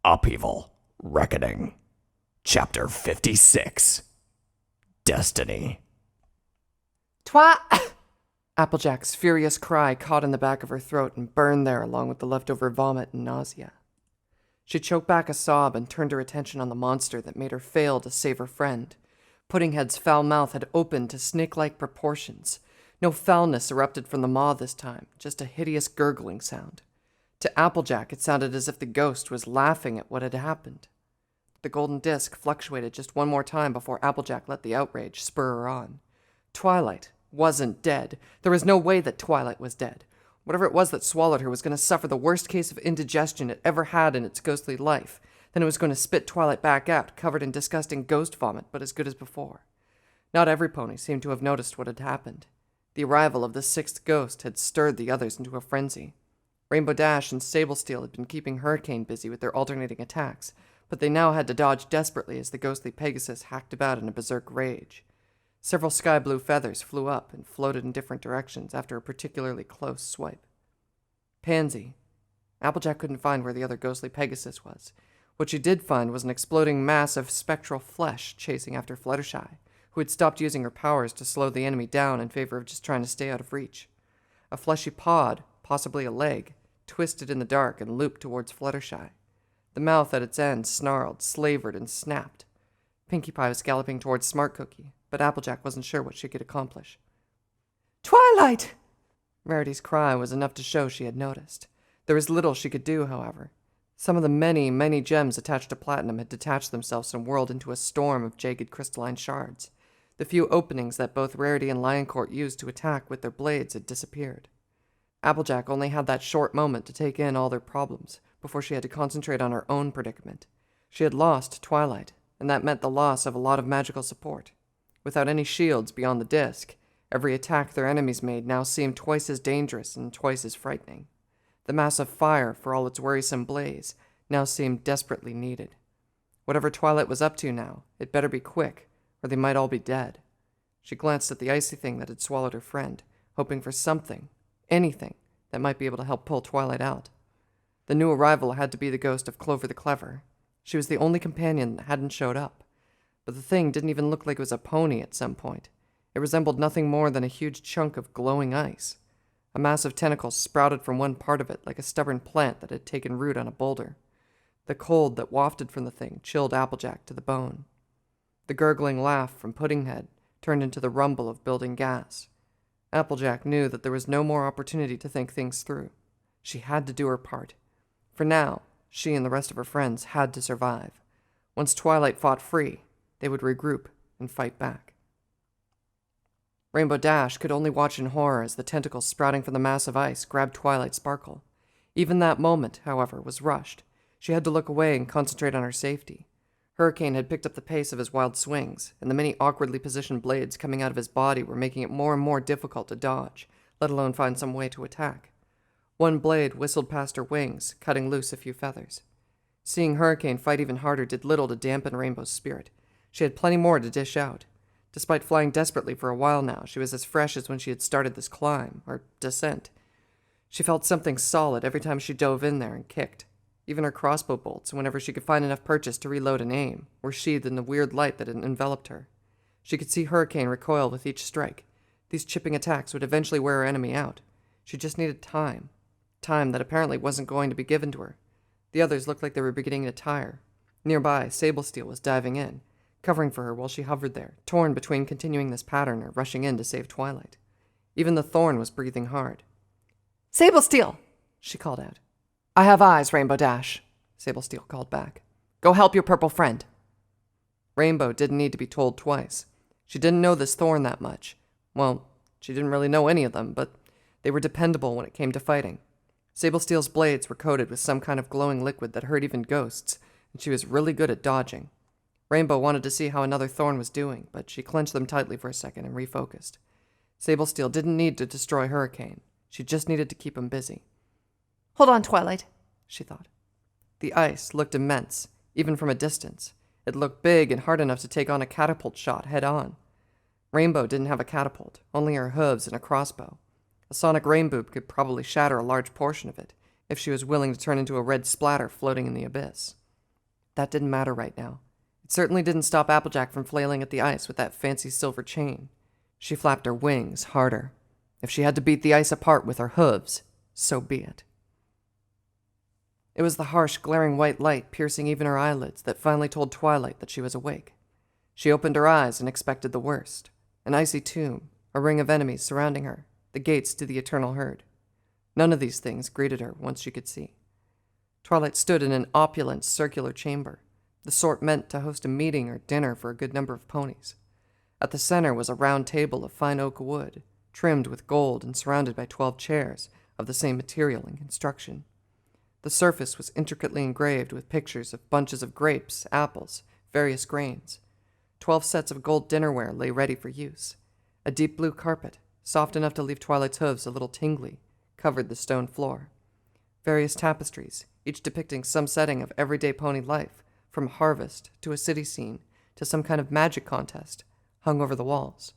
Upheaval, Reckoning, Chapter 56, Destiny. Applejack's furious cry caught in the back of her throat and burned there along with the leftover vomit and nausea. She choked back a sob and turned her attention on the monster that made her fail to save her friend. Puddinghead's foul mouth had opened to snake-like proportions. No foulness erupted from the maw this time, just a hideous gurgling sound. To Applejack, it sounded as if the ghost was laughing at what had happened. The golden disc fluctuated just one more time before Applejack let the outrage spur her on. Twilight wasn't dead. There was no way that Twilight was dead. Whatever it was that swallowed her was going to suffer the worst case of indigestion it ever had in its ghostly life. Then it was going to spit Twilight back out, covered in disgusting ghost vomit, but as good as before. Not every pony seemed to have noticed what had happened. The arrival of the sixth ghost had stirred the others into a frenzy. Rainbow Dash and Sable Steel had been keeping Hurricane busy with their alternating attacks, but they now had to dodge desperately as the ghostly Pegasus hacked about in a berserk rage. Several sky blue feathers flew up and floated in different directions after a particularly close swipe. Pansy. Applejack couldn't find where the other ghostly Pegasus was. What she did find was an exploding mass of spectral flesh chasing after Fluttershy, who had stopped using her powers to slow the enemy down in favor of just trying to stay out of reach. A fleshy pod, possibly a leg, twisted in the dark and looped towards Fluttershy. The mouth at its end snarled, slavered, and snapped. Pinkie Pie was galloping towards Smart Cookie, but Applejack wasn't sure what she could accomplish. "Twilight!" Rarity's cry was enough to show she had noticed. There was little she could do, however. Some of the many, many gems attached to Platinum had detached themselves and whirled into a storm of jagged crystalline shards. The few openings that both Rarity and Lioncourt used to attack with their blades had disappeared. Applejack only had that short moment to take in all their problems before she had to concentrate on her own predicament. She had lost Twilight, and that meant the loss of a lot of magical support. Without any shields beyond the disc, every attack their enemies made now seemed twice as dangerous and twice as frightening. The mass of fire, for all its worrisome blaze, now seemed desperately needed. Whatever Twilight was up to now, it better be quick, or they might all be dead. She glanced at the icy thing that had swallowed her friend, hoping for something, anything, that might be able to help pull Twilight out. The new arrival had to be the ghost of Clover the Clever. She was the only companion that hadn't showed up. But the thing didn't even look like it was a pony at some point. It resembled nothing more than a huge chunk of glowing ice. A mass of tentacles sprouted from one part of it like a stubborn plant that had taken root on a boulder. The cold that wafted from the thing chilled Applejack to the bone. The gurgling laugh from Puddinghead turned into the rumble of building gas. Applejack knew that there was no more opportunity to think things through. She had to do her part. For now, she and the rest of her friends had to survive. Once Twilight fought free, they would regroup and fight back. Rainbow Dash could only watch in horror as the tentacles sprouting from the mass of ice grabbed Twilight's sparkle. Even that moment, however, was rushed. She had to look away and concentrate on her safety. Hurricane had picked up the pace of his wild swings, and the many awkwardly positioned blades coming out of his body were making it more and more difficult to dodge, let alone find some way to attack. One blade whistled past her wings, cutting loose a few feathers. Seeing Hurricane fight even harder did little to dampen Rainbow's spirit. She had plenty more to dish out. Despite flying desperately for a while now, she was as fresh as when she had started this climb, or descent. She felt something solid every time she dove in there and kicked. Even her crossbow bolts, whenever she could find enough purchase to reload and aim, were sheathed in the weird light that had enveloped her. She could see Hurricane recoil with each strike. These chipping attacks would eventually wear her enemy out. She just needed time. Time that apparently wasn't going to be given to her. The others looked like they were beginning to tire. Nearby, Sable Steel was diving in, covering for her while she hovered there, torn between continuing this pattern or rushing in to save Twilight. Even the Thorn was breathing hard. "Sable Steel!" she called out. "I have eyes, Rainbow Dash," Sable Steel called back. "Go help your purple friend." Rainbow didn't need to be told twice. She didn't know this Thorn that much. Well, she didn't really know any of them, but they were dependable when it came to fighting. Sable Steel's blades were coated with some kind of glowing liquid that hurt even ghosts, and she was really good at dodging. Rainbow wanted to see how another Thorn was doing, but she clenched them tightly for a second and refocused. Sable Steel didn't need to destroy Hurricane. She just needed to keep him busy. "Hold on, Twilight," she thought. The ice looked immense, even from a distance. It looked big and hard enough to take on a catapult shot head-on. Rainbow didn't have a catapult, only her hooves and a crossbow. A sonic rainbow could probably shatter a large portion of it, if she was willing to turn into a red splatter floating in the abyss. That didn't matter right now. It certainly didn't stop Applejack from flailing at the ice with that fancy silver chain. She flapped her wings harder. If she had to beat the ice apart with her hooves, so be it. It was the harsh, glaring white light piercing even her eyelids that finally told Twilight that she was awake. She opened her eyes and expected the worst. An icy tomb, a ring of enemies surrounding her, the gates to the eternal herd. None of these things greeted her once she could see. Twilight stood in an opulent, circular chamber, the sort meant to host a meeting or dinner for a good number of ponies. At the center was a round table of fine oak wood, trimmed with gold and surrounded by 12 chairs of the same material and construction. The surface was intricately engraved with pictures of bunches of grapes, apples, various grains. 12 sets of gold dinnerware lay ready for use. A deep blue carpet, soft enough to leave Twilight's hooves a little tingly, covered the stone floor. Various tapestries, each depicting some setting of everyday pony life, from harvest to a city scene to some kind of magic contest, hung over the walls.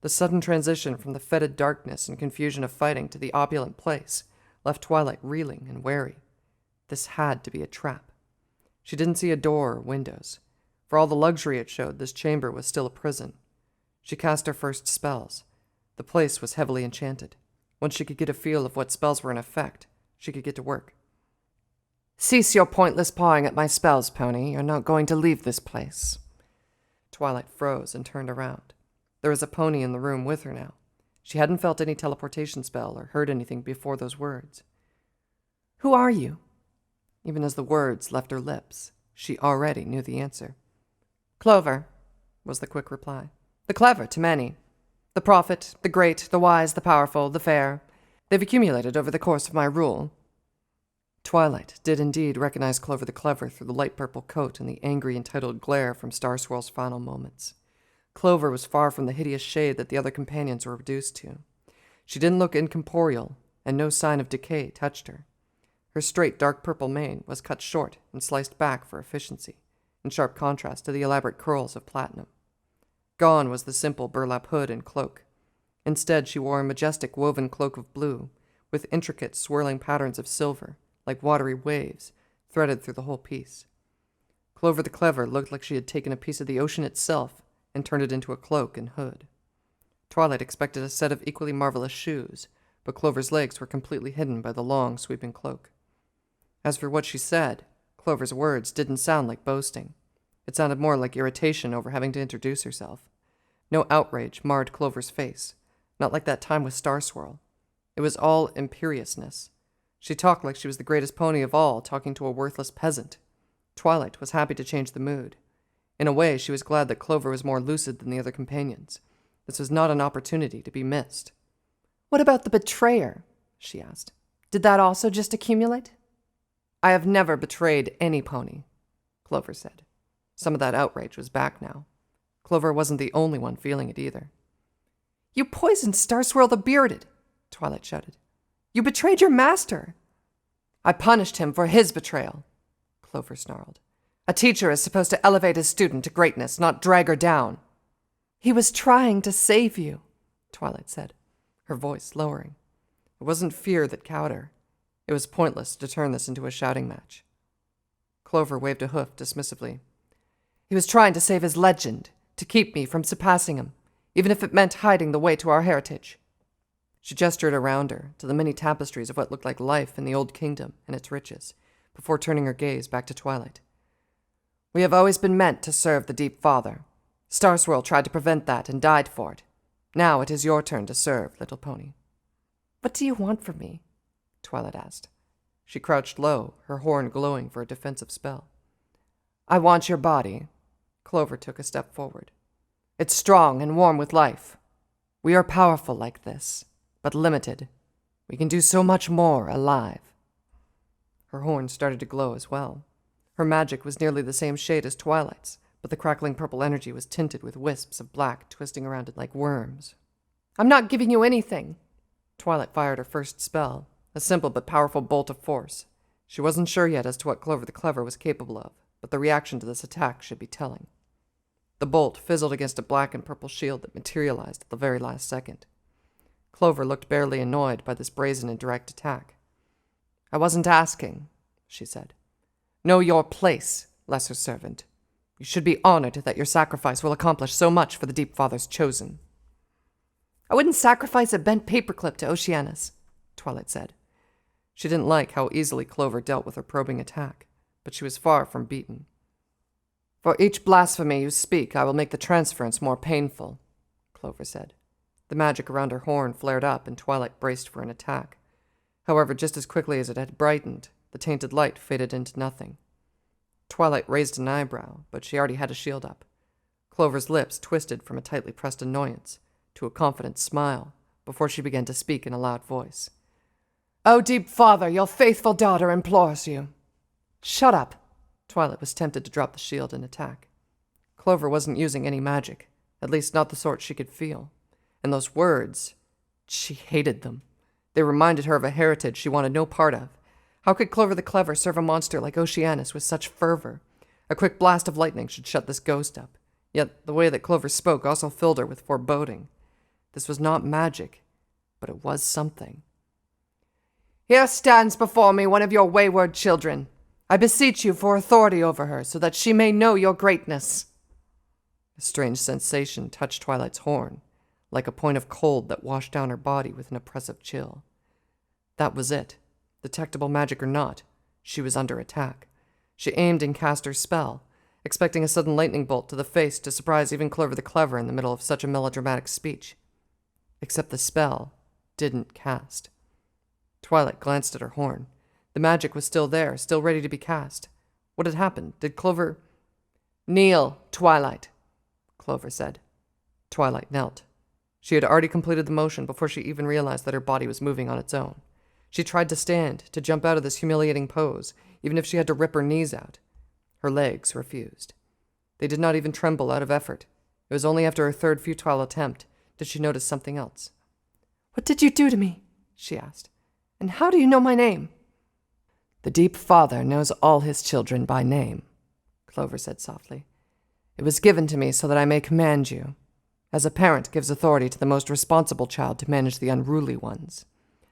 The sudden transition from the fetid darkness and confusion of fighting to the opulent place left Twilight reeling and wary. This had to be a trap. She didn't see a door or windows. For all the luxury it showed, this chamber was still a prison. She cast her first spells. The place was heavily enchanted. Once she could get a feel of what spells were in effect, she could get to work. "Cease your pointless pawing at my spells, Pony. You're not going to leave this place." Twilight froze and turned around. There was a pony in the room with her now. She hadn't felt any teleportation spell or heard anything before those words. "Who are you?" Even as the words left her lips, she already knew the answer. "Clover," was the quick reply. "The clever to many. The prophet, the great, the wise, the powerful, the fair. They've accumulated over the course of my rule." Twilight did indeed recognize Clover the Clever through the light purple coat and the angry, entitled glare from Star Swirl's final moments. Clover was far from the hideous shade that the other companions were reduced to. She didn't look incorporeal, and no sign of decay touched her. Her straight, dark purple mane was cut short and sliced back for efficiency, in sharp contrast to the elaborate curls of platinum. Gone was the simple burlap hood and cloak. Instead, she wore a majestic woven cloak of blue, with intricate, swirling patterns of silver, like watery waves, threaded through the whole piece. Clover the Clever looked like she had taken a piece of the ocean itself and turned it into a cloak and hood. Twilight expected a set of equally marvelous shoes, but Clover's legs were completely hidden by the long, sweeping cloak. As for what she said, Clover's words didn't sound like boasting. It sounded more like irritation over having to introduce herself. No outrage marred Clover's face, not like that time with Star Swirl. It was all imperiousness. She talked like she was the greatest pony of all, talking to a worthless peasant. Twilight was happy to change the mood. In a way, she was glad that Clover was more lucid than the other companions. This was not an opportunity to be missed. "What about the betrayer?" she asked. "Did that also just accumulate?" "I have never betrayed any pony," Clover said. Some of that outrage was back now. Clover wasn't the only one feeling it either. "You poisoned Star Swirl the Bearded," Twilight shouted. "You betrayed your master." "I punished him for his betrayal," Clover snarled. "A teacher is supposed to elevate his student to greatness, not drag her down." "He was trying to save you," Twilight said, her voice lowering. It wasn't fear that cowed her. It was pointless to turn this into a shouting match. Clover waved a hoof dismissively. "He was trying to save his legend, to keep me from surpassing him, even if it meant hiding the way to our heritage." She gestured around her to the many tapestries of what looked like life in the old kingdom and its riches, before turning her gaze back to Twilight. "We have always been meant to serve the Deep Father. Star Swirl tried to prevent that and died for it. Now it is your turn to serve, little pony." "What do you want from me?" Twilight asked. She crouched low, her horn glowing for a defensive spell. "I want your body." Clover took a step forward. "It's strong and warm with life. We are powerful like this, but limited. We can do so much more alive." Her horn started to glow as well. Her magic was nearly the same shade as Twilight's, but the crackling purple energy was tinted with wisps of black twisting around it like worms. "I'm not giving you anything." Twilight fired her first spell, a simple but powerful bolt of force. She wasn't sure yet as to what Clover the Clever was capable of, but the reaction to this attack should be telling. The bolt fizzled against a black and purple shield that materialized at the very last second. Clover looked barely annoyed by this brazen and direct attack. "I wasn't asking," she said. "Know your place. lesser servant. You should be honored that your sacrifice will accomplish so much for the Deep Father's chosen. I wouldn't sacrifice a bent paperclip to Oceanus, Twilight said. She didn't like how easily Clover dealt with her probing attack, but she was far from beaten. For each blasphemy you speak, I will make the transference more painful, Clover said. The magic around her horn flared up, and Twilight braced for an attack. However, just as quickly as it had brightened, the tainted light faded into nothing. Twilight raised an eyebrow, but she already had a shield up. Clover's lips twisted from a tightly pressed annoyance to a confident smile before she began to speak in a loud voice. "O Deep Father, your faithful daughter implores you." "Shut up!" Twilight was tempted to drop the shield and attack. Clover wasn't using any magic, at least not the sort she could feel. And those words, she hated them. They reminded her of a heritage she wanted no part of. How could Clover the Clever serve a monster like Oceanus with such fervor? A quick blast of lightning should shut this ghost up. Yet the way that Clover spoke also filled her with foreboding. This was not magic, but it was something. "Here stands before me one of your wayward children. I beseech you for authority over her, so that she may know your greatness." A strange sensation touched Twilight's horn, like a point of cold that washed down her body with an oppressive chill. That was it. Detectable magic or not, she was under attack. She aimed and cast her spell, expecting a sudden lightning bolt to the face to surprise even Clover the Clever in the middle of such a melodramatic speech. Except the spell didn't cast. Twilight glanced at her horn. The magic was still there, still ready to be cast. What had happened? Did Clover... "Kneel, Twilight," Clover said. Twilight knelt. She had already completed the motion before she even realized that her body was moving on its own. She tried to stand, to jump out of this humiliating pose, even if she had to rip her knees out. Her legs refused. They did not even tremble out of effort. It was only after her third futile attempt did she notice something else. "What did you do to me?" she asked. "And how do you know my name?" "The Deep Father knows all his children by name," Clover said softly. "It was given to me so that I may command you, as a parent gives authority to the most responsible child to manage the unruly ones.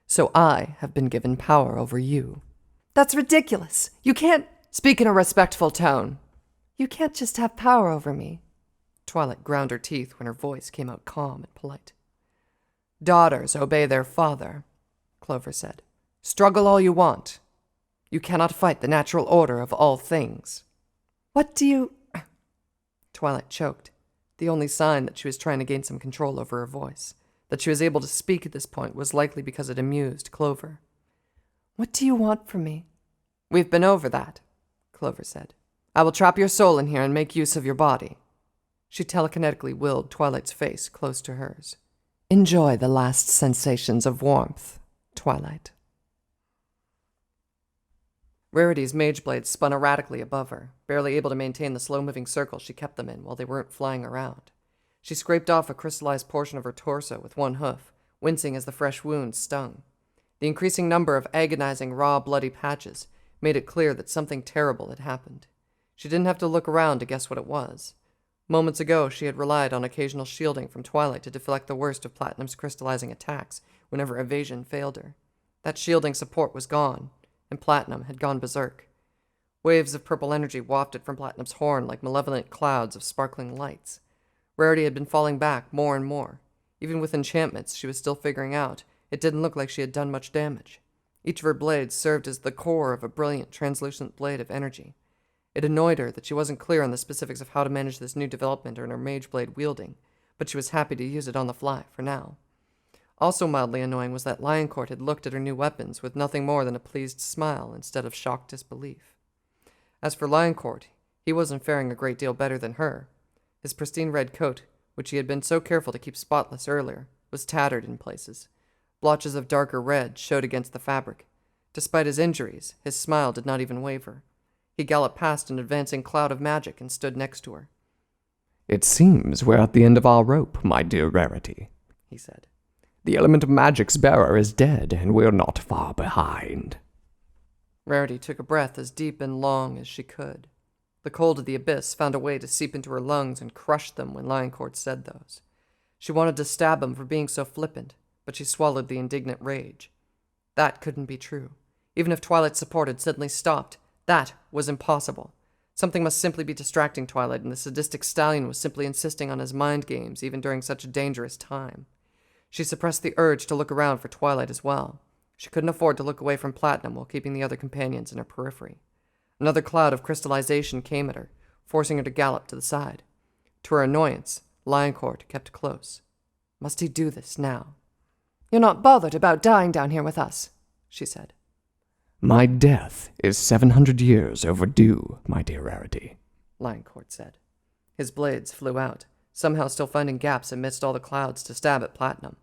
So I have been given power over you." "That's ridiculous. You can't—" "Speak in a respectful tone." "You can't just have power over me." Twilight ground her teeth when her voice came out calm and polite. "Daughters obey their father," Clover said. "Struggle all you want. You cannot fight the natural order of all things." "What do you—" Twilight choked, the only sign that she was trying to gain some control over her voice. That she was able to speak at this point was likely because it amused Clover. "What do you want from me?" "We've been over that," Clover said. "I will trap your soul in here and make use of your body." She telekinetically willed Twilight's face close to hers. "Enjoy the last sensations of warmth, Twilight." Rarity's mage blades spun erratically above her, barely able to maintain the slow-moving circle she kept them in while they weren't flying around. She scraped off a crystallized portion of her torso with one hoof, wincing as the fresh wounds stung. The increasing number of agonizing, raw, bloody patches made it clear that something terrible had happened. She didn't have to look around to guess what it was. Moments ago, she had relied on occasional shielding from Twilight to deflect the worst of Platinum's crystallizing attacks whenever evasion failed her. That shielding support was gone, and Platinum had gone berserk. Waves of purple energy wafted from Platinum's horn like malevolent clouds of sparkling lights. Rarity had been falling back more and more. Even with enchantments she was still figuring out, it didn't look like she had done much damage. Each of her blades served as the core of a brilliant, translucent blade of energy. It annoyed her that she wasn't clear on the specifics of how to manage this new development in her mage blade wielding, but she was happy to use it on the fly for now. Also mildly annoying was that Lioncourt had looked at her new weapons with nothing more than a pleased smile instead of shocked disbelief. As for Lioncourt, he wasn't faring a great deal better than her. His pristine red coat, which he had been so careful to keep spotless earlier, was tattered in places. Blotches of darker red showed against the fabric. Despite his injuries, his smile did not even waver. He galloped past an advancing cloud of magic and stood next to her. "It seems we're at the end of our rope, my dear Rarity," he said. "The element of magic's bearer is dead, and we're not far behind." Rarity took a breath as deep and long as she could. The cold of the abyss found a way to seep into her lungs and crush them when Lioncourt said those. She wanted to stab him for being so flippant, but she swallowed the indignant rage. That couldn't be true. Even if Twilight's support had suddenly stopped, that was impossible. Something must simply be distracting Twilight, and the sadistic stallion was simply insisting on his mind games, even during such a dangerous time. She suppressed the urge to look around for Twilight as well. She couldn't afford to look away from Platinum while keeping the other companions in her periphery. Another cloud of crystallization came at her, forcing her to gallop to the side. To her annoyance, Lioncourt kept close. Must he do this now? "You're not bothered about dying down here with us," she said. My death is 700 years overdue, my dear Rarity, Lioncourt said. His blades flew out, somehow still finding gaps amidst all the clouds to stab at Platinum.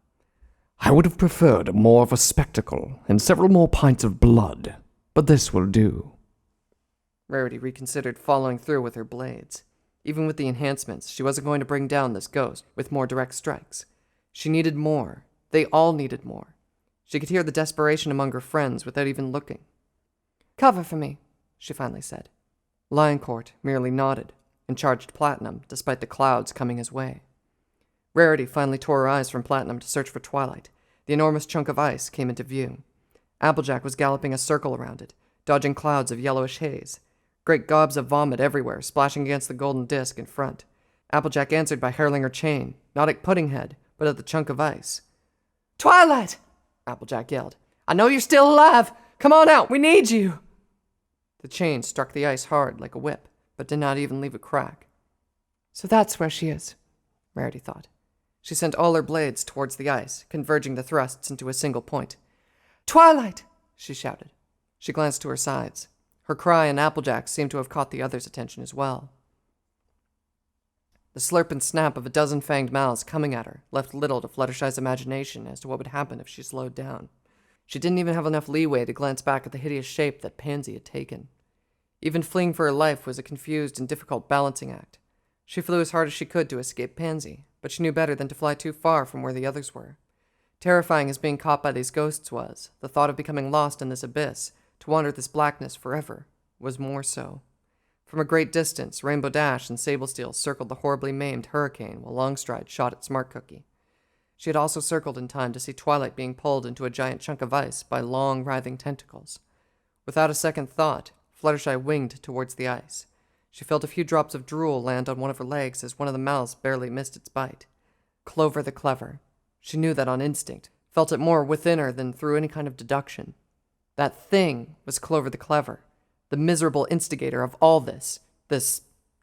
I would have preferred more of a spectacle and several more pints of blood, but this will do. Rarity reconsidered following through with her blades. Even with the enhancements, she wasn't going to bring down this ghost with more direct strikes. She needed more. They all needed more. She could hear the desperation among her friends without even looking. "Cover for me," she finally said. Lioncourt merely nodded and charged Platinum despite the clouds coming his way. Rarity finally tore her eyes from Platinum to search for Twilight. The enormous chunk of ice came into view. Applejack was galloping a circle around it, dodging clouds of yellowish haze. Great gobs of vomit everywhere, splashing against the golden disc in front. Applejack answered by hurling her chain, not at Puddinghead, but at the chunk of ice. "Twilight!" Applejack yelled. "I know you're still alive! Come on out! We need you!" The chain struck the ice hard like a whip, but did not even leave a crack. So that's where she is, Rarity thought. She sent all her blades towards the ice, converging the thrusts into a single point. "Twilight!" she shouted. She glanced to her sides. Her cry and Applejack seemed to have caught the others' attention as well. The slurp and snap of a dozen fanged mouths coming at her left little to Fluttershy's imagination as to what would happen if she slowed down. She didn't even have enough leeway to glance back at the hideous shape that Pansy had taken. Even fleeing for her life was a confused and difficult balancing act. She flew as hard as she could to escape Pansy, but she knew better than to fly too far from where the others were. Terrifying as being caught by these ghosts was, the thought of becoming lost in this abyss, to wander this blackness forever, was more so. From a great distance, Rainbow Dash and Sablesteel circled the horribly maimed Hurricane while Longstride shot at Smart Cookie. She had also circled in time to see Twilight being pulled into a giant chunk of ice by long, writhing tentacles. Without a second thought, Fluttershy winged towards the ice. She felt a few drops of drool land on one of her legs as one of the mouths barely missed its bite. Clover the Clever. She knew that on instinct, felt it more within her than through any kind of deduction. That thing was Clover the Clever, the miserable instigator of all this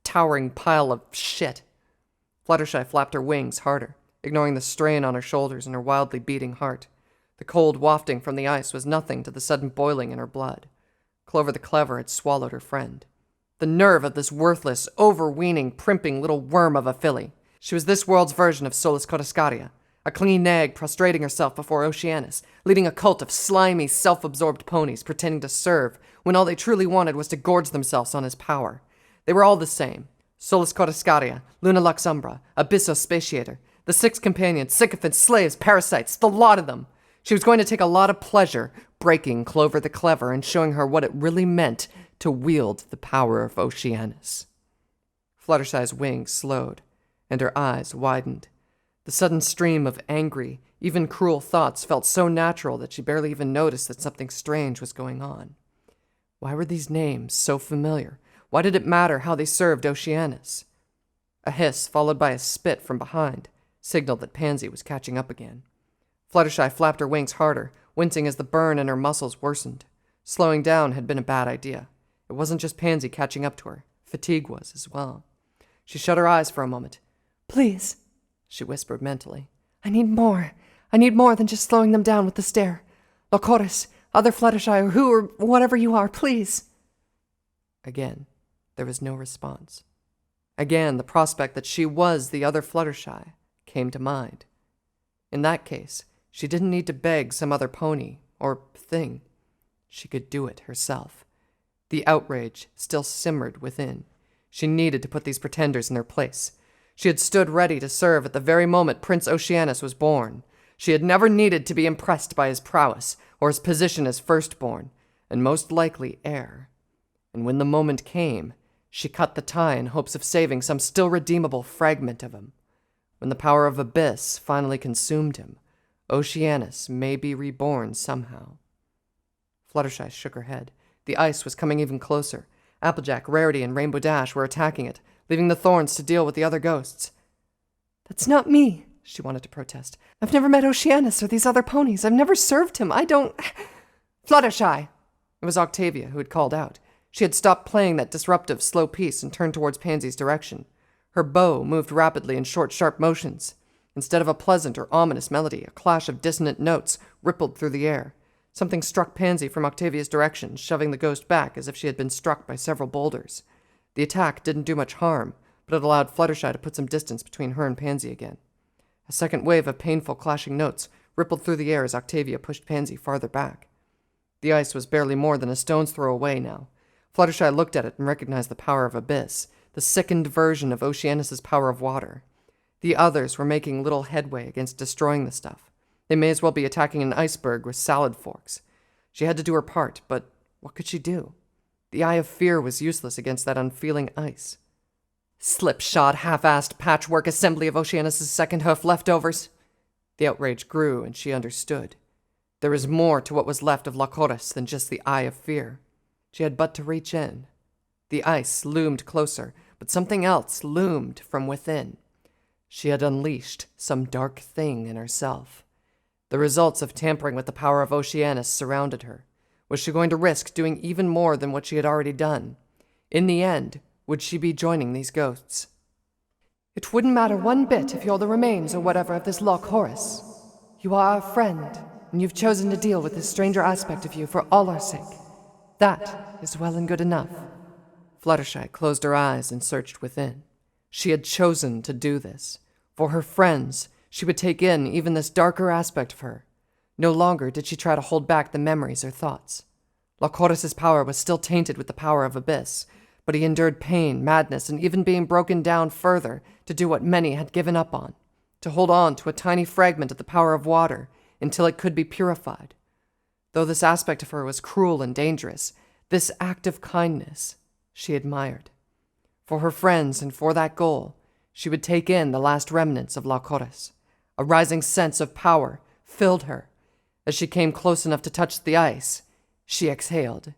towering pile of shit. Fluttershy flapped her wings harder, ignoring the strain on her shoulders and her wildly beating heart. The cold wafting from the ice was nothing to the sudden boiling in her blood. Clover the Clever had swallowed her friend. The nerve of this worthless, overweening, primping little worm of a filly. She was this world's version of Solus Codiscaria, a clingy nag prostrating herself before Oceanus, leading a cult of slimy, self-absorbed ponies pretending to serve, when all they truly wanted was to gorge themselves on his power. They were all the same. Solus Codiscaria, Luna Lux Umbra, Abysso Spatiator, the six companions, sycophants, slaves, parasites, the lot of them. She was going to take a lot of pleasure breaking Clover the Clever and showing her what it really meant to wield the power of Oceanus. Fluttershy's wings slowed, and her eyes widened. The sudden stream of angry, even cruel thoughts felt so natural that she barely even noticed that something strange was going on. Why were these names so familiar? Why did it matter how they served Oceanus? A hiss, followed by a spit from behind, signaled that Pansy was catching up again. Fluttershy flapped her wings harder, wincing as the burn in her muscles worsened. Slowing down had been a bad idea. It wasn't just Pansy catching up to her. Fatigue was as well. She shut her eyes for a moment. "Please," she whispered mentally. I need more. I need more than just slowing them down with the stare. Locoris, other Fluttershy, or who or whatever you are, please." Again, there was no response. Again, the prospect that she was the other Fluttershy came to mind. In that case, she didn't need to beg some other pony or thing. She could do it herself. The outrage still simmered within. She needed to put these pretenders in their place. She had stood ready to serve at the very moment Prince Oceanus was born. She had never needed to be impressed by his prowess or his position as firstborn, and most likely heir. And when the moment came, she cut the tie in hopes of saving some still redeemable fragment of him. When the power of Abyss finally consumed him, Oceanus may be reborn somehow. Fluttershy shook her head. The ice was coming even closer. Applejack, Rarity, and Rainbow Dash were attacking it, leaving the Thorns to deal with the other ghosts. "That's not me," she wanted to protest. "I've never met Oceanus or these other ponies. I've never served him. I don't—" "Fluttershy!" It was Octavia who had called out. She had stopped playing that disruptive, slow piece and turned towards Pansy's direction. Her bow moved rapidly in short, sharp motions. Instead of a pleasant or ominous melody, a clash of dissonant notes rippled through the air. Something struck Pansy from Octavia's direction, shoving the ghost back as if she had been struck by several boulders. The attack didn't do much harm, but it allowed Fluttershy to put some distance between her and Pansy again. A second wave of painful, clashing notes rippled through the air as Octavia pushed Pansy farther back. The ice was barely more than a stone's throw away now. Fluttershy looked at it and recognized the power of Abyss, the sickened version of Oceanus's power of water. The others were making little headway against destroying the stuff. They may as well be attacking an iceberg with salad forks. She had to do her part, but what could she do? The Eye of Fear was useless against that unfeeling ice. Slipshod, half-assed patchwork assembly of Oceanus's second hoof leftovers. The outrage grew, and she understood. There was more to what was left of Lycoris than just the Eye of Fear. She had but to reach in. The ice loomed closer, but something else loomed from within. She had unleashed some dark thing in herself. The results of tampering with the power of Oceanus surrounded her. Was she going to risk doing even more than what she had already done? In the end, would she be joining these ghosts? "It wouldn't matter one bit if you're the remains or whatever of this Lycoris. You are our friend, and you've chosen to deal with this stranger aspect of you for all our sake. That is well and good enough." Fluttershy closed her eyes and searched within. She had chosen to do this. For her friends, she would take in even this darker aspect of her. No longer did she try to hold back the memories or thoughts. Lycoris' power was still tainted with the power of Abyss, but he endured pain, madness, and even being broken down further to do what many had given up on, to hold on to a tiny fragment of the power of water until it could be purified. Though this aspect of her was cruel and dangerous, this act of kindness she admired. For her friends and for that goal, she would take in the last remnants of Lycoris. A rising sense of power filled her. As she came close enough to touch the ice, she exhaled.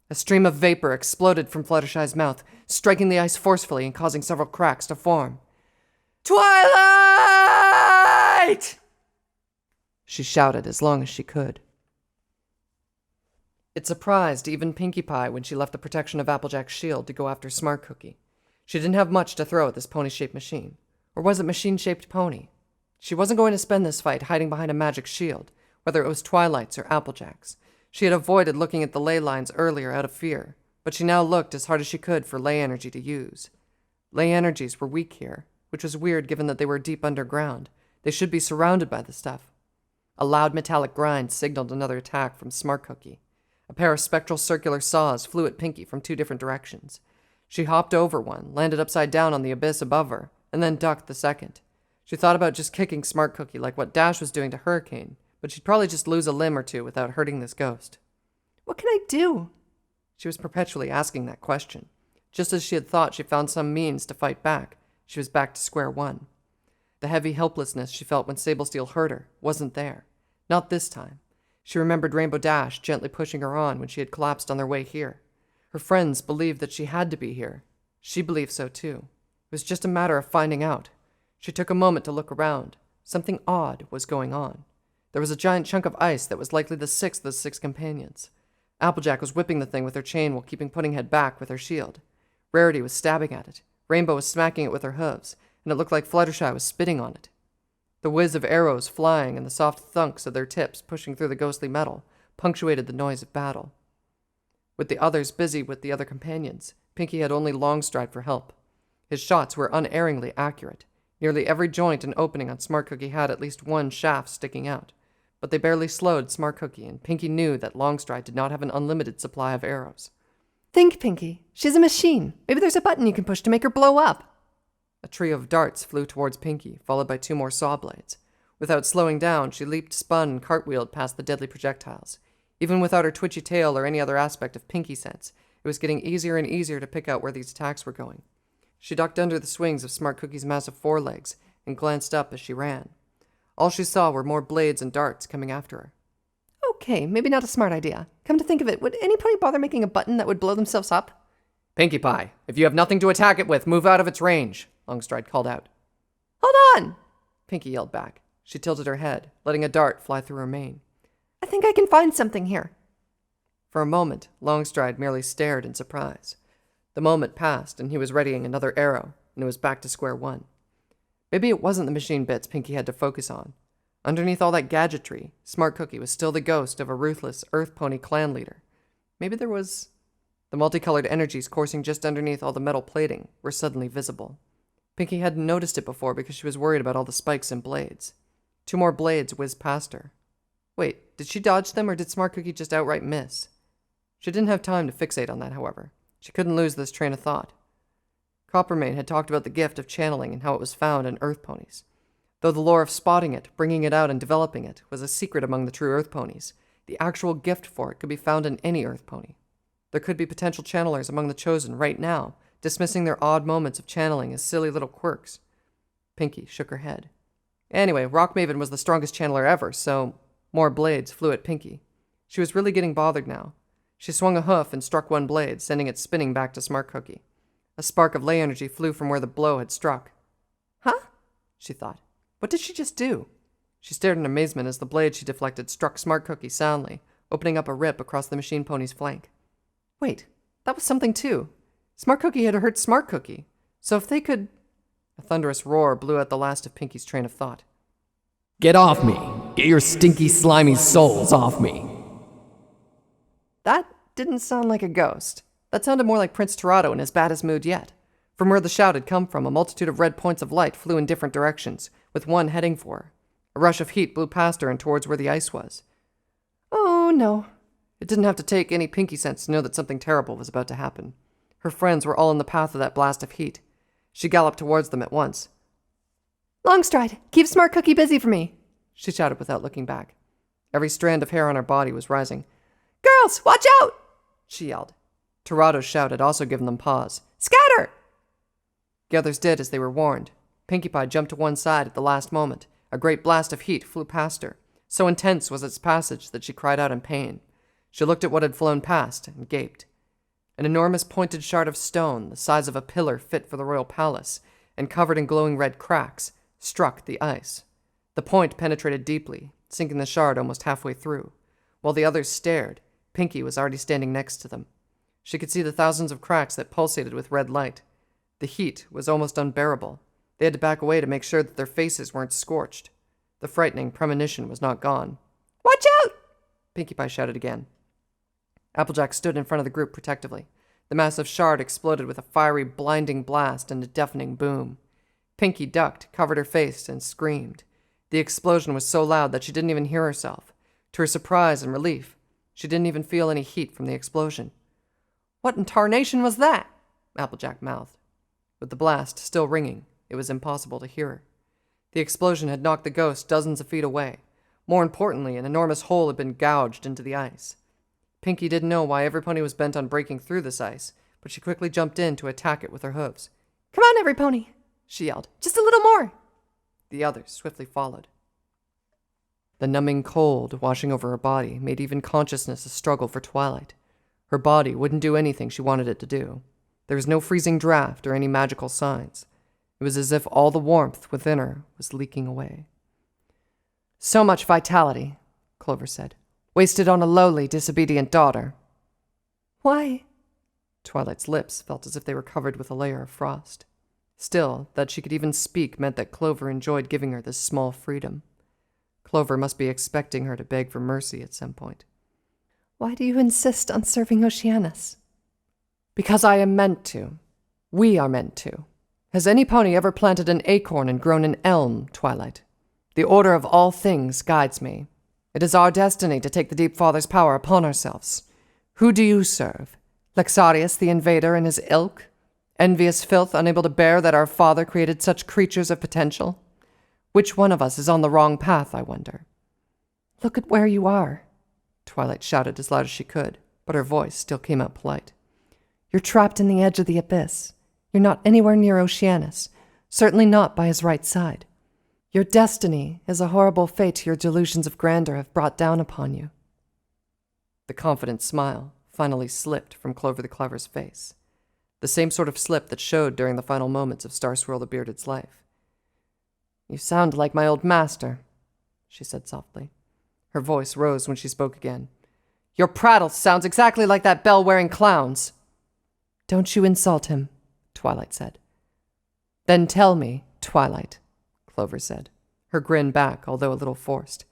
A stream of vapor exploded from Fluttershy's mouth, striking the ice forcefully and causing several cracks to form. "Twilight!" she shouted as long as she could. It surprised even Pinkie Pie when she left the protection of Applejack's shield to go after Smart Cookie. She didn't have much to throw at this pony-shaped machine. Or was it machine-shaped pony? She wasn't going to spend this fight hiding behind a magic shield, whether it was Twilight's or Applejack's. She had avoided looking at the ley lines earlier out of fear, but she now looked as hard as she could for ley energy to use. Ley energies were weak here, which was weird given that they were deep underground. They should be surrounded by the stuff. A loud metallic grind signaled another attack from Smart Cookie. A pair of spectral circular saws flew at Pinkie from 2 different directions. She hopped over one, landed upside down on the abyss above her, and then ducked the second. She thought about just kicking Smart Cookie like what Dash was doing to Hurricane, but she'd probably just lose a limb or two without hurting this ghost. "What can I do?" She was perpetually asking that question. Just as she had thought she found some means to fight back, she was back to square one. The heavy helplessness she felt when Sablesteel hurt her wasn't there. Not this time. She remembered Rainbow Dash gently pushing her on when she had collapsed on their way here. Her friends believed that she had to be here. She believed so too. It was just a matter of finding out. She took a moment to look around. Something odd was going on. There was a giant chunk of ice that was likely the 6th of the 6 companions. Applejack was whipping the thing with her chain while keeping Puddinghead back with her shield. Rarity was stabbing at it. Rainbow was smacking it with her hooves, and it looked like Fluttershy was spitting on it. The whiz of arrows flying and the soft thunks of their tips pushing through the ghostly metal punctuated the noise of battle. With the others busy with the other companions, Pinkie had only Longstride for help. His shots were unerringly accurate. Nearly every joint and opening on Smart Cookie had at least one shaft sticking out. But they barely slowed Smart Cookie, and Pinkie knew that Longstride did not have an unlimited supply of arrows. "Think, Pinkie. She's a machine. Maybe there's a button you can push to make her blow up." A trio of darts flew towards Pinkie, followed by 2 more saw blades. Without slowing down, she leaped, spun, and cartwheeled past the deadly projectiles. Even without her twitchy tail or any other aspect of Pinkie sense, it was getting easier and easier to pick out where these attacks were going. She ducked under the swings of Smart Cookie's massive forelegs and glanced up as she ran. All she saw were more blades and darts coming after her. "Okay, maybe not a smart idea. Come to think of it, would anybody bother making a button that would blow themselves up?" Pinkie Pie, if you have nothing to attack it with, move out of its range, Longstride called out. Hold on! Pinkie yelled back. She tilted her head, letting a dart fly through her mane. I think I can find something here. For a moment, Longstride merely stared in surprise. The moment passed, and he was readying another arrow, and it was back to square one. Maybe it wasn't the machine bits Pinkie had to focus on. Underneath all that gadgetry, Smart Cookie was still the ghost of a ruthless Earth Pony clan leader. Maybe there was... The multicolored energies coursing just underneath all the metal plating were suddenly visible. Pinkie hadn't noticed it before because she was worried about all the spikes and blades. 2 more blades whizzed past her. Wait, did she dodge them or did Smart Cookie just outright miss? She didn't have time to fixate on that, however. She couldn't lose this train of thought. Coppermane had talked about the gift of channeling and how it was found in Earth Ponies. Though the lore of spotting it, bringing it out, and developing it was a secret among the true Earth Ponies, the actual gift for it could be found in any Earth Pony. There could be potential channelers among the Chosen right now, dismissing their odd moments of channeling as silly little quirks. Pinkie shook her head. Anyway, Rockmaven was the strongest channeler ever, so more blades flew at Pinkie. She was really getting bothered now. She swung a hoof and struck one blade, sending it spinning back to Smart Cookie. A spark of ley energy flew from where the blow had struck. Huh? She thought. What did she just do? She stared in amazement as the blade she deflected struck Smart Cookie soundly, opening up a rip across the machine pony's flank. Wait, that was something too. Smart Cookie had hurt Smart Cookie. So if they could... A thunderous roar blew out the last of Pinkie's train of thought. Get off me! Get your stinky, slimy souls off me! That didn't sound like a ghost. That sounded more like Prince Torado in his baddest mood yet. From where the shout had come from, a multitude of red points of light flew in different directions, with one heading for her. A rush of heat blew past her and towards where the ice was. Oh, no. It didn't have to take any Pinkie sense to know that something terrible was about to happen. Her friends were all in the path of that blast of heat. She galloped towards them at once. Longstride, keep Smart Cookie busy for me, she shouted without looking back. Every strand of hair on her body was rising. Girls, watch out! She yelled. Torado's shout had also given them pause. Scatter! The others did as they were warned. Pinkie Pie jumped to one side at the last moment. A great blast of heat flew past her. So intense was its passage that she cried out in pain. She looked at what had flown past and gaped. An enormous pointed shard of stone, the size of a pillar fit for the royal palace, and covered in glowing red cracks, struck the ice. The point penetrated deeply, sinking the shard almost halfway through. While the others stared, Pinkie was already standing next to them. She could see the thousands of cracks that pulsated with red light. The heat was almost unbearable. They had to back away to make sure that their faces weren't scorched. The frightening premonition was not gone. Watch out! Pinkie Pie shouted again. Applejack stood in front of the group protectively. The massive shard exploded with a fiery, blinding blast and a deafening boom. Pinkie ducked, covered her face, and screamed. The explosion was so loud that she didn't even hear herself. To her surprise and relief, she didn't even feel any heat from the explosion. What in tarnation was that? Applejack mouthed. With the blast still ringing, it was impossible to hear her. The explosion had knocked the ghost dozens of feet away. More importantly, an enormous hole had been gouged into the ice. Pinkie didn't know why every pony was bent on breaking through this ice, but she quickly jumped in to attack it with her hooves. Come on, every pony, she yelled. Just a little more. The others swiftly followed. The numbing cold washing over her body made even consciousness a struggle for Twilight. Her body wouldn't do anything she wanted it to do. There was no freezing draft or any magical signs. It was as if all the warmth within her was leaking away. So much vitality, Clover said, wasted on a lowly, disobedient daughter. Why? Twilight's lips felt as if they were covered with a layer of frost. Still, that she could even speak meant that Clover enjoyed giving her this small freedom. Clover must be expecting her to beg for mercy at some point. Why do you insist on serving Oceanus? Because I am meant to. We are meant to. Has any pony ever planted an acorn and grown an elm, Twilight? The order of all things guides me. It is our destiny to take the Deep Father's power upon ourselves. Who do you serve? Lexarius the invader and his ilk? Envious filth unable to bear that our father created such creatures of potential? Which one of us is on the wrong path, I wonder? Look at where you are, Twilight shouted as loud as she could, but her voice still came out polite. You're trapped in the edge of the abyss. You're not anywhere near Oceanus, certainly not by his right side. Your destiny is a horrible fate your delusions of grandeur have brought down upon you. The confident smile finally slipped from Clover the Clever's face. The same sort of slip that showed during the final moments of Starswirl the Bearded's life. "You sound like my old master," she said softly. Her voice rose when she spoke again. "Your prattle sounds exactly like that bell-wearing clown's." "Don't you insult him," Twilight said. "Then tell me, Twilight," Clover said, her grin back, although a little forced.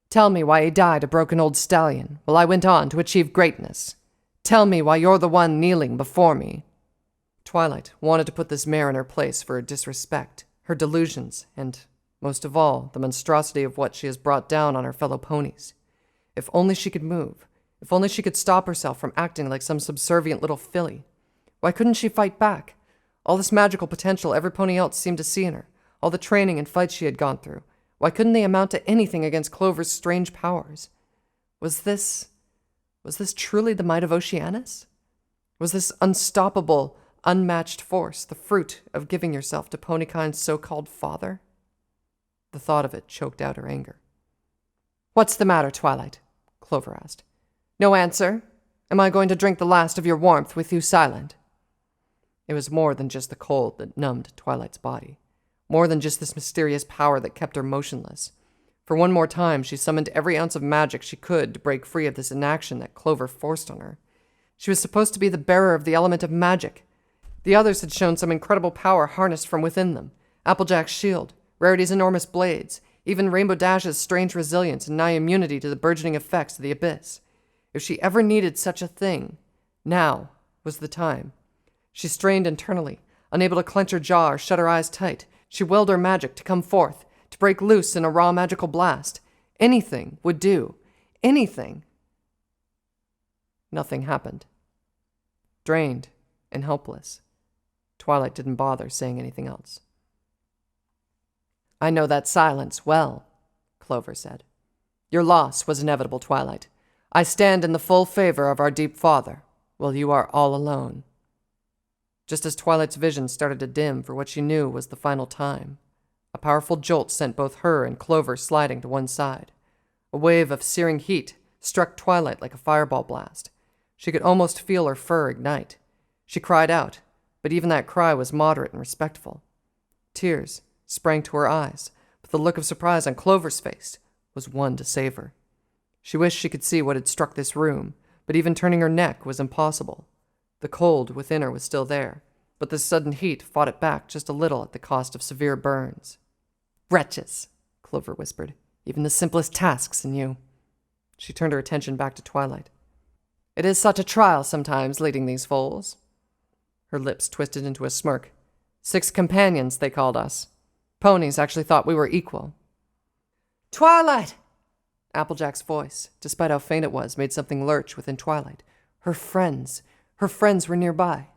"Tell me why he died a broken old stallion, while I went on to achieve greatness. Tell me why you're the one kneeling before me." Twilight wanted to put this mare in her place for her disrespect, her delusions, and, most of all, the monstrosity of what she has brought down on her fellow ponies. If only she could move. If only she could stop herself from acting like some subservient little filly. Why couldn't she fight back? All this magical potential every pony else seemed to see in her, all the training and fights she had gone through. Why couldn't they amount to anything against Clover's strange powers? Was this truly the might of Oceanus? Was this unstoppable, unmatched force the fruit of giving yourself to Ponykind's so-called father? The thought of it choked out her anger. "What's the matter, Twilight?" Clover asked. "No answer? Am I going to drink the last of your warmth with you silent?" It was more than just the cold that numbed Twilight's body. More than just this mysterious power that kept her motionless. For one more time, she summoned every ounce of magic she could to break free of this inaction that Clover forced on her. She was supposed to be the bearer of the element of magic. The others had shown some incredible power harnessed from within them. Applejack's shield, Rarity's enormous blades, even Rainbow Dash's strange resilience and nigh immunity to the burgeoning effects of the abyss. If she ever needed such a thing, now was the time. She strained internally, unable to clench her jaw or shut her eyes tight. She willed her magic to come forth, to break loose in a raw magical blast. Anything would do. Anything. Nothing happened. Drained and helpless, Twilight didn't bother saying anything else. "I know that silence well," Clover said. "Your loss was inevitable, Twilight. I stand in the full favor of our deep father, while you are all alone." Just as Twilight's vision started to dim for what she knew was the final time, a powerful jolt sent both her and Clover sliding to one side. A wave of searing heat struck Twilight like a fireball blast. She could almost feel her fur ignite. She cried out, but even that cry was moderate and respectful. Tears sprang to her eyes, but the look of surprise on Clover's face was one to save her. She wished she could see what had struck this room, but even turning her neck was impossible. The cold within her was still there, but the sudden heat fought it back just a little at the cost of severe burns. "Wretches," Clover whispered, "even the simplest tasks in you." She turned her attention back to Twilight. "It is such a trial sometimes leading these foals." Her lips twisted into a smirk. "6 companions, they called us. Ponies actually thought we were equal." "Twilight!" Applejack's voice, despite how faint it was, made something lurch within Twilight. Her friends were nearby.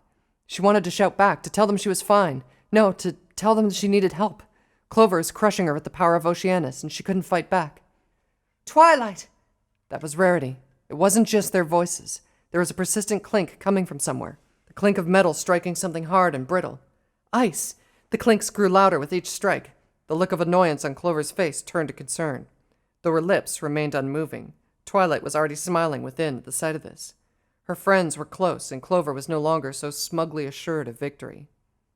She wanted to shout back, to tell them she was fine. No, to tell them she needed help. Clover is crushing her with the power of Oceanus, and she couldn't fight back. "Twilight!" That was Rarity. It wasn't just their voices. There was a persistent clink coming from somewhere. The clink of metal striking something hard and brittle. Ice! The clinks grew louder with each strike. The look of annoyance on Clover's face turned to concern. Though her lips remained unmoving, Twilight was already smiling within at the sight of this. Her friends were close, and Clover was no longer so smugly assured of victory.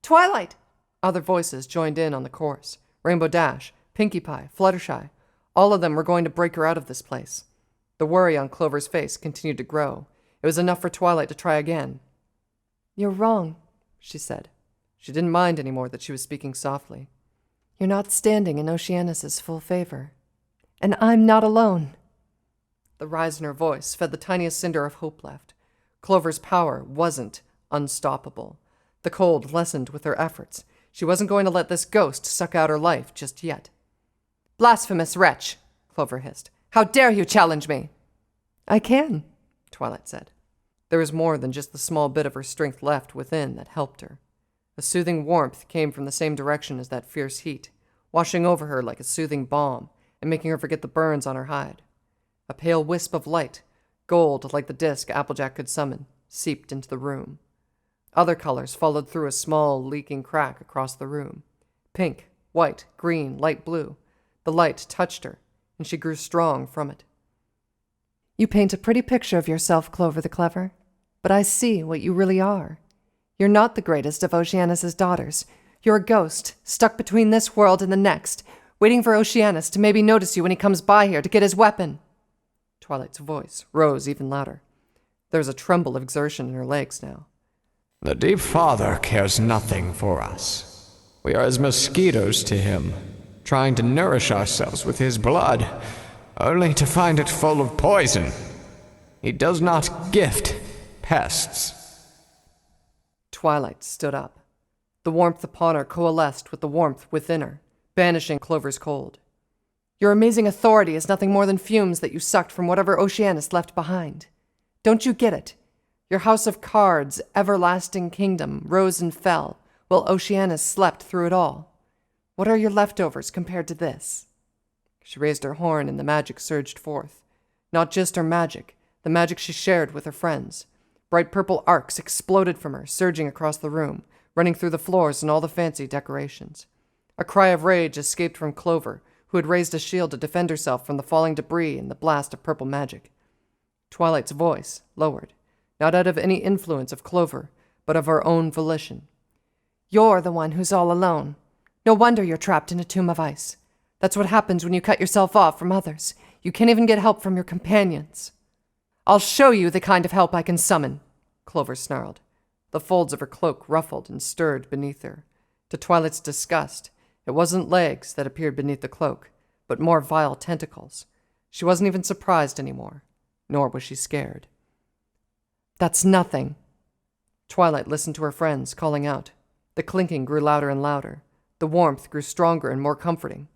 "Twilight!" Other voices joined in on the chorus. Rainbow Dash, Pinkie Pie, Fluttershy. All of them were going to break her out of this place. The worry on Clover's face continued to grow. It was enough for Twilight to try again. "You're wrong," she said. She didn't mind anymore that she was speaking softly. "You're not standing in Oceanus's full favor. And I'm not alone." The rise in her voice fed the tiniest cinder of hope left. Clover's power wasn't unstoppable. The cold lessened with her efforts. She wasn't going to let this ghost suck out her life just yet. "Blasphemous wretch!" Clover hissed. "How dare you challenge me?" "I can," Twilight said. There was more than just the small bit of her strength left within that helped her. A soothing warmth came from the same direction as that fierce heat, washing over her like a soothing balm and making her forget the burns on her hide. A pale wisp of light, gold like the disk Applejack could summon, seeped into the room. Other colors followed through a small, leaking crack across the room. Pink, white, green, light blue. The light touched her, and she grew strong from it. "You paint a pretty picture of yourself, Clover the Clever, but I see what you really are. You're not the greatest of Oceanus' daughters. You're a ghost, stuck between this world and the next, waiting for Oceanus to maybe notice you when he comes by here to get his weapon." Twilight's voice rose even louder. There was a tremble of exertion in her legs now. "The Deep Father cares nothing for us. We are as mosquitoes to him, trying to nourish ourselves with his blood, only to find it full of poison. He does not gift pests." Twilight stood up. The warmth upon her coalesced with the warmth within her, banishing Clover's cold. "Your amazing authority is nothing more than fumes that you sucked from whatever Oceanus left behind. Don't you get it? Your house of cards, everlasting kingdom, rose and fell, while Oceanus slept through it all. What are your leftovers compared to this?" She raised her horn and the magic surged forth. Not just her magic, the magic she shared with her friends. Bright purple arcs exploded from her, surging across the room, running through the floors and all the fancy decorations. A cry of rage escaped from Clover, who had raised a shield to defend herself from the falling debris and the blast of purple magic. Twilight's voice lowered, not out of any influence of Clover, but of her own volition. "You're the one who's all alone. No wonder you're trapped in a tomb of ice. That's what happens when you cut yourself off from others. You can't even get help from your companions." "I'll show you the kind of help I can summon," Clover snarled. The folds of her cloak ruffled and stirred beneath her. To Twilight's disgust, it wasn't legs that appeared beneath the cloak, but more vile tentacles. She wasn't even surprised anymore, nor was she scared. "That's nothing." Twilight listened to her friends calling out. The clinking grew louder and louder. The warmth grew stronger and more comforting.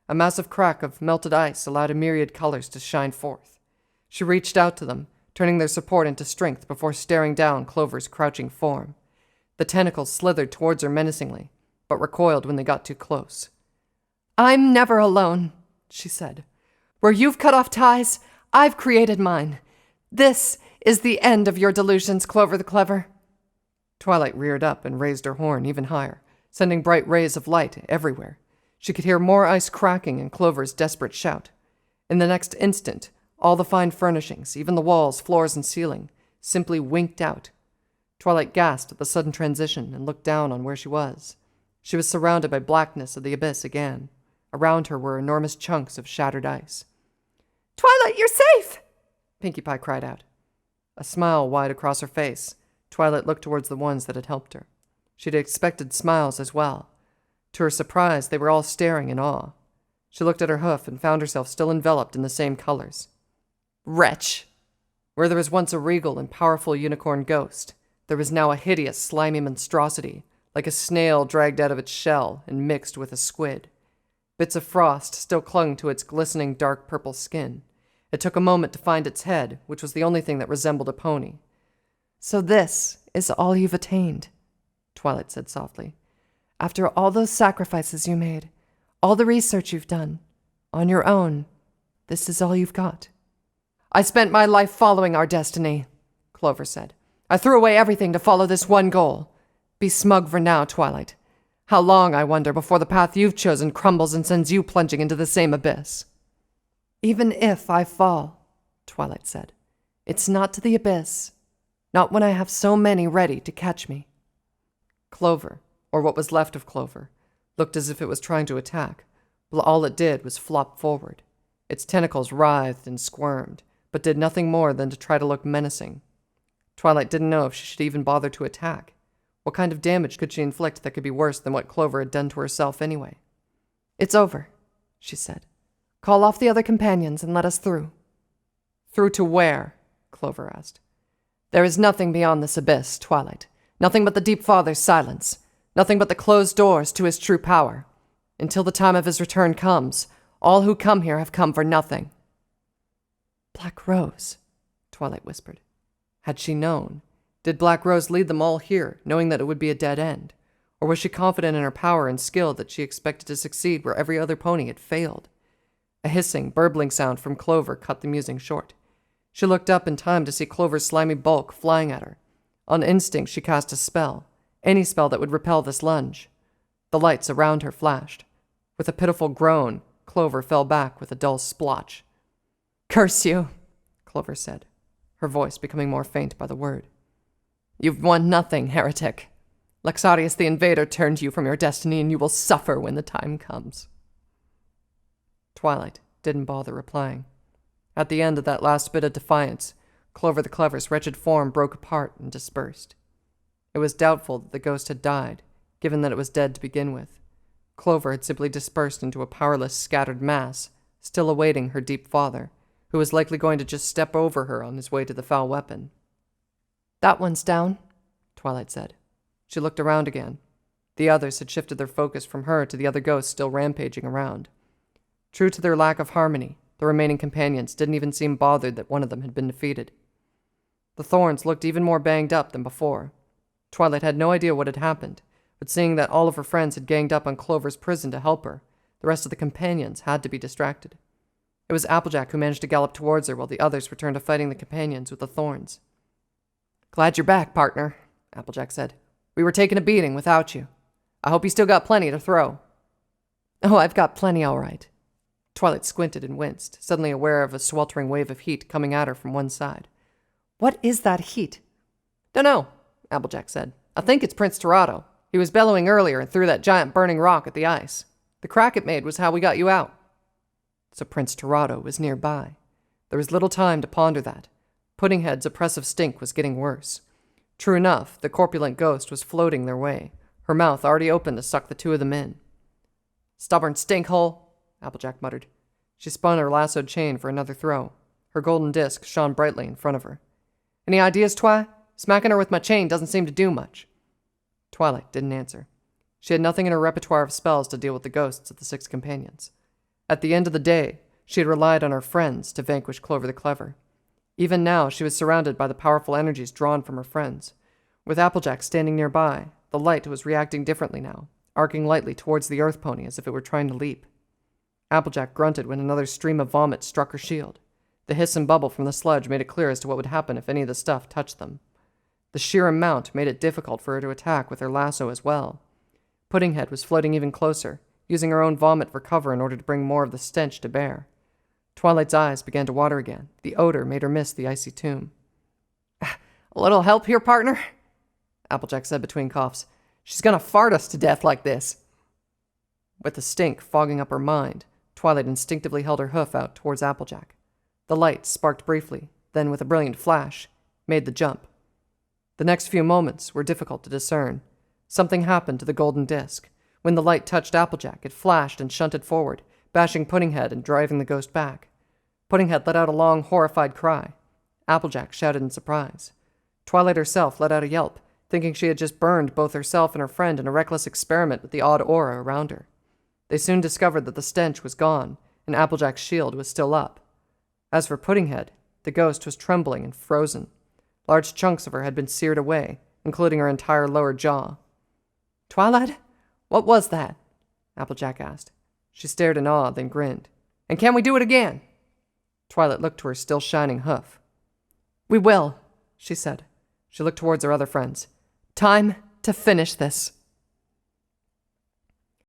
A massive crack of melted ice allowed a myriad colors to shine forth. She reached out to them, turning their support into strength before staring down Clover's crouching form. The tentacles slithered towards her menacingly, but recoiled when they got too close. "I'm never alone," she said. "Where you've cut off ties, I've created mine. This is the end of your delusions, Clover the Clever." Twilight reared up and raised her horn even higher, sending bright rays of light everywhere. She could hear more ice cracking and Clover's desperate shout. In the next instant, all the fine furnishings, even the walls, floors, and ceiling, simply winked out. Twilight gasped at the sudden transition and looked down on where she was. She was surrounded by blackness of the abyss again. Around her were enormous chunks of shattered ice. "Twilight, you're safe!" Pinkie Pie cried out. A smile wide across her face, Twilight looked towards the ones that had helped her. She'd expected smiles as well. To her surprise, they were all staring in awe. She looked at her hoof and found herself still enveloped in the same colors. Wretch! Where there was once a regal and powerful unicorn ghost, there was now a hideous, slimy monstrosity, like a snail dragged out of its shell and mixed with a squid. Bits of frost still clung to its glistening dark purple skin. It took a moment to find its head, which was the only thing that resembled a pony. "So this is all you've attained," Twilight said softly. "After all those sacrifices you made, all the research you've done, on your own, this is all you've got." "I spent my life following our destiny," Clover said. "I threw away everything to follow this one goal. Be smug for now, Twilight. How long, I wonder, before the path you've chosen crumbles and sends you plunging into the same abyss?" "Even if I fall," Twilight said, "it's not to the abyss. Not when I have so many ready to catch me." Clover, or what was left of Clover, looked as if it was trying to attack, but all it did was flop forward. Its tentacles writhed and squirmed, but did nothing more than to try to look menacing. Twilight didn't know if she should even bother to attack. What kind of damage could she inflict that could be worse than what Clover had done to herself anyway? "It's over," she said. "Call off the other companions and let us through." "Through to where?" Clover asked. "There is nothing beyond this abyss, Twilight. Nothing but the Deep Father's silence. Nothing but the closed doors to his true power. Until the time of his return comes, all who come here have come for nothing." "Black Rose," Twilight whispered. Had she known? Did Black Rose lead them all here, knowing that it would be a dead end? Or was she confident in her power and skill that she expected to succeed where every other pony had failed? A hissing, burbling sound from Clover cut the musing short. She looked up in time to see Clover's slimy bulk flying at her. On instinct, she cast a spell, any spell that would repel this lunge. The lights around her flashed. With a pitiful groan, Clover fell back with a dull splotch. "Curse you," Clover said, her voice becoming more faint by the word. "You've won nothing, heretic." Lexarius the Invader turned you from your destiny, and you will suffer when the time comes. Twilight didn't bother replying. At the end of that last bit of defiance, Clover the Clever's wretched form broke apart and dispersed. It was doubtful that the ghost had died, given that it was dead to begin with. Clover had simply dispersed into a powerless, scattered mass, still awaiting her deep father, who was likely going to just step over her on his way to the foul weapon. "That one's down," Twilight said. She looked around again. The others had shifted their focus from her to the other ghosts still rampaging around. True to their lack of harmony, the remaining companions didn't even seem bothered that one of them had been defeated. The Thorns looked even more banged up than before. Twilight had no idea what had happened, but seeing that all of her friends had ganged up on Clover's prison to help her, the rest of the companions had to be distracted. It was Applejack who managed to gallop towards her while the others returned to fighting the companions with the Thorns. "Glad you're back, partner," Applejack said. "We were taking a beating without you. I hope you still got plenty to throw." "Oh, I've got plenty, all right." Twilight squinted and winced, suddenly aware of a sweltering wave of heat coming at her from one side. "What is that heat?" "Dunno," Applejack said. "I think it's Prince Torado. He was bellowing earlier and threw that giant burning rock at the ice. The crack it made was how we got you out." So Prince Torado was nearby. There was little time to ponder that. Puddinghead's oppressive stink was getting worse. True enough, the corpulent ghost was floating their way, her mouth already open to suck the two of them in. "Stubborn stinkhole," Applejack muttered. She spun her lassoed chain for another throw. Her golden disc shone brightly in front of her. "Any ideas, Twi? Smacking her with my chain doesn't seem to do much." Twilight didn't answer. She had nothing in her repertoire of spells to deal with the ghosts of the six companions. At the end of the day, she had relied on her friends to vanquish Clover the Clever. Even now, she was surrounded by the powerful energies drawn from her friends. With Applejack standing nearby, the light was reacting differently now, arcing lightly towards the earth pony as if it were trying to leap. Applejack grunted when another stream of vomit struck her shield. The hiss and bubble from the sludge made it clear as to what would happen if any of the stuff touched them. The sheer amount made it difficult for her to attack with her lasso as well. Puddinghead was floating even closer, using her own vomit for cover in order to bring more of the stench to bear. Twilight's eyes began to water again. The odor made her miss the icy tomb. "A little help here, partner?" Applejack said between coughs. "She's gonna fart us to death like this." With the stink fogging up her mind, Twilight instinctively held her hoof out towards Applejack. The light sparked briefly, then with a brilliant flash, made the jump. The next few moments were difficult to discern. Something happened to the golden disc. When the light touched Applejack, it flashed and shunted forward, bashing Puddinghead and driving the ghost back. Puddinghead let out a long, horrified cry. Applejack shouted in surprise. Twilight herself let out a yelp, thinking she had just burned both herself and her friend in a reckless experiment with the odd aura around her. They soon discovered that the stench was gone, and Applejack's shield was still up. As for Puddinghead, the ghost was trembling and frozen. Large chunks of her had been seared away, including her entire lower jaw. "Twilight, what was that?" Applejack asked. She stared in awe, then grinned. "And can we do it again?" Twilight looked to her still shining hoof. "We will," she said. She looked towards her other friends. "Time to finish this."